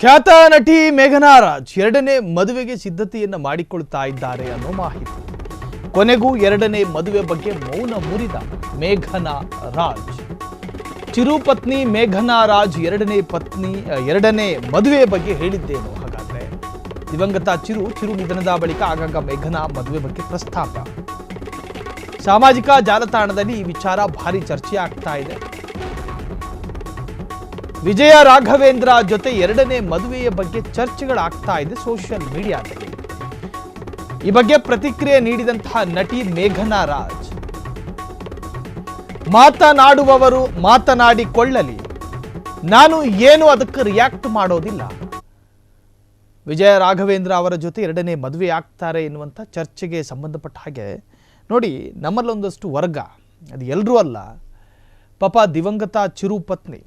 ಖ್ಯಾತ ನಟಿ ಮೇಘನಾ ರಾಜ್ ಎರಡನೇ ಮದುವೆಗೆ ಸಿದ್ಧತೆಯನ್ನು ಮಾಡಿಕೊಳ್ತಾ ಇದ್ದಾರೆ ಅನ್ನೋ ಮಾಹಿತಿ. ಕೊನೆಗೂ ಎರಡನೇ ಮದುವೆ ಬಗ್ಗೆ ಮೌನ ಮುರಿದ ಮೇಘನಾ ರಾಜ್. ಚಿರು ಪತ್ನಿ ಮೇಘನಾ ರಾಜ್ ಎರಡನೇ ಮದುವೆ ಬಗ್ಗೆ ಹೇಳಿದ್ದೇನು? ಹಾಗಾದ್ರೆ ದಿವಂಗತ ಚಿರು ನಿಧನದ ಬಳಿಕ ಆಗಾಗ ಮೇಘನಾ ಮದುವೆ ಬಗ್ಗೆ ಪ್ರಸ್ತಾಪ. ಸಾಮಾಜಿಕ ಜಾಲತಾಣದಲ್ಲಿ ಈ ವಿಚಾರ ಭಾರಿ ಚರ್ಚೆ ಆಗ್ತಾ ಇದೆ. ವಿಜಯ ರಾಘವೇಂದ್ರ ಜೊತೆ ಎರಡನೇ ಮದುವೆಯ ಬಗ್ಗೆ ಚರ್ಚೆಗಳಾಗ್ತಾ ಇದೆ ಸೋಷಿಯಲ್ ಮೀಡಿಯಾದಲ್ಲಿ. ಈ ಬಗ್ಗೆ ಪ್ರತಿಕ್ರಿಯೆ ನೀಡಿದಂತಹ ನಟಿ ಮೇಘನಾ ರಾಜ್, ಮಾತನಾಡುವವರು ಮಾತನಾಡಿಕೊಳ್ಳಲಿ, ನಾನು ಏನು ಅದಕ್ಕೆ ರಿಯಾಕ್ಟ್ ಮಾಡೋದಿಲ್ಲ. ವಿಜಯ ರಾಘವೇಂದ್ರ ಅವರ ಜೊತೆ ಎರಡನೇ ಮದುವೆ ಆಗ್ತಾರೆ ಎನ್ನುವಂಥ ಚರ್ಚೆಗೆ ಸಂಬಂಧಪಟ್ಟ ಹಾಗೆ ನೋಡಿ, ನಮ್ಮಲ್ಲೊಂದಷ್ಟು ವರ್ಗ, ಅದು ಎಲ್ಲರೂ ಅಲ್ಲ, ಪಾಪ ದಿವಂಗತ ಚಿರು ಪತ್ನಿ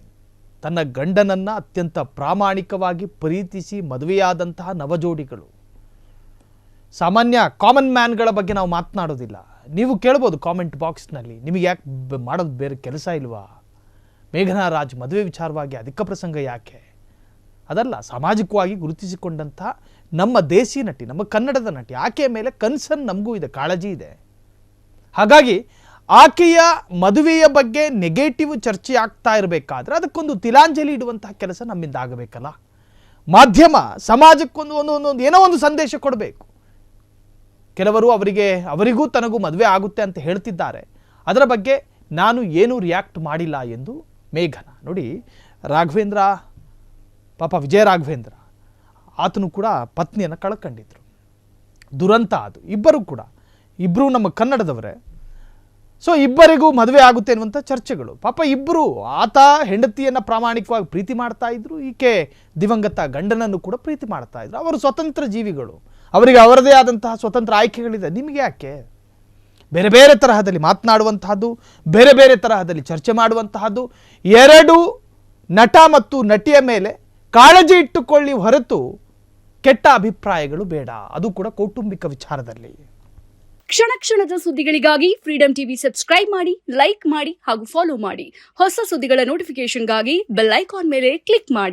ತನ್ನ ಗಂಡನನ್ನು ಅತ್ಯಂತ ಪ್ರಾಮಾಣಿಕವಾಗಿ ಪ್ರೀತಿಸಿ ಮದುವೆಯಾದಂತಹ ನವಜೋಡಿಗಳು. ಸಾಮಾನ್ಯ ಕಾಮನ್ ಮ್ಯಾನ್ಗಳ ಬಗ್ಗೆ ನಾವು ಮಾತನಾಡೋದಿಲ್ಲ. ನೀವು ಕೇಳ್ಬೋದು ಕಾಮೆಂಟ್ ಬಾಕ್ಸ್ನಲ್ಲಿ, ನಿಮಗೆ ಯಾಕೆ ಮಾಡೋದು ಬೇರೆ ಕೆಲಸ ಇಲ್ವಾ? ಮೇಘನಾ ರಾಜ್ ಮದುವೆ ವಿಚಾರವಾಗಿ ಅಧಿಕ ಪ್ರಸಂಗ ಯಾಕೆ? ಅದಲ್ಲ, ಸಾಮಾಜಿಕವಾಗಿ ಗುರುತಿಸಿಕೊಂಡಂತಹ ನಮ್ಮ ದೇಸಿ ನಟಿ, ನಮ್ಮ ಕನ್ನಡದ ನಟಿ, ಆಕೆಯ ಮೇಲೆ ಕನ್ಸರ್ನ್ ನಮಗೂ ಇದೆ, ಕಾಳಜಿ ಇದೆ. ಹಾಗಾಗಿ ಆಕೆಯ ಮದುವೆಯ ಬಗ್ಗೆ ನೆಗೆಟಿವ್ ಚರ್ಚೆ ಆಗ್ತಾ ಇರಬೇಕಾದ್ರೆ ಅದಕ್ಕೊಂದು ತಿಲಾಂಜಲಿ ಇಡುವಂತಹ ಕೆಲಸ ನಮ್ಮಿಂದ ಆಗಬೇಕಲ್ಲ. ಮಾಧ್ಯಮ ಸಮಾಜಕ್ಕೊಂದು ಏನೋ ಒಂದು ಸಂದೇಶ ಕೊಡಬೇಕು. ಕೆಲವರು ಅವರಿಗೂ ತನಗೂ ಮದುವೆ ಆಗುತ್ತೆ ಅಂತ ಹೇಳ್ತಿದ್ದಾರೆ. ಅದರ ಬಗ್ಗೆ ನಾನು ಏನೂ ರಿಯಾಕ್ಟ್ ಮಾಡಿಲ್ಲ ಎಂದು ಮೇಘನಾ. ನೋಡಿ, ರಾಘವೇಂದ್ರ ಪಾಪ ವಿಜಯ ರಾಘವೇಂದ್ರ ಆತನು ಕೂಡ ಪತ್ನಿಯನ್ನು ಕಳ್ಕೊಂಡಿದ್ರು. ದುರಂತ ಅದು. ಇಬ್ಬರು ನಮ್ಮ ಕನ್ನಡದವರೇ. ಸೊ ಇಬ್ಬರಿಗೂ ಮದುವೆ ಆಗುತ್ತೆ ಅನ್ನುವಂಥ ಚರ್ಚೆಗಳು. ಪಾಪ ಇಬ್ಬರು, ಆತ ಹೆಂಡತಿಯನ್ನು ಪ್ರಾಮಾಣಿಕವಾಗಿ ಪ್ರೀತಿ ಮಾಡ್ತಾ ಇದ್ರು, ಈಕೆ ದಿವಂಗತ ಗಂಡನನ್ನು ಕೂಡ ಪ್ರೀತಿ ಮಾಡ್ತಾ ಇದ್ರು. ಅವರು ಸ್ವತಂತ್ರ ಜೀವಿಗಳು, ಅವರಿಗೆ ಅವರದೇ ಆದಂತಹ ಸ್ವತಂತ್ರ ಆಯ್ಕೆಗಳಿದೆ. ನಿಮಗೆ ಯಾಕೆ? ಬೇರೆ ಬೇರೆ ತರಹದಲ್ಲಿ ಮಾತನಾಡುವಂತಹದ್ದು, ಬೇರೆ ಬೇರೆ ತರಹದಲ್ಲಿ ಚರ್ಚೆ ಮಾಡುವಂತಹದ್ದು. ಎರಡು ನಟ ಮತ್ತು ನಟಿಯ ಮೇಲೆ ಕಾಳಜಿ ಇಟ್ಟುಕೊಳ್ಳಿ ಹೊರತು ಕೆಟ್ಟ ಅಭಿಪ್ರಾಯಗಳು ಬೇಡ, ಅದು ಕೂಡ ಕೌಟುಂಬಿಕ ವಿಚಾರದಲ್ಲಿ. ಕ್ಷಣ ಕ್ಷಣದ ಸುದ್ದಿಗಳಿಗಾಗಿ ಫ್ರೀಡಂ ಟಿವಿ ಸಬ್ಸ್ಕ್ರೈಬ್ ಮಾಡಿ, ಲೈಕ್ ಮಾಡಿ ಹಾಗೂ ಫಾಲೋ ಮಾಡಿ. ಹೊಸ ಸುದ್ದಿಗಳ ನೋಟಿಫಿಕೇಶನ್ಗಾಗಿ ಬೆಲ್ ಐಕಾನ್ ಮೇಲೆ ಕ್ಲಿಕ್ ಮಾಡಿ.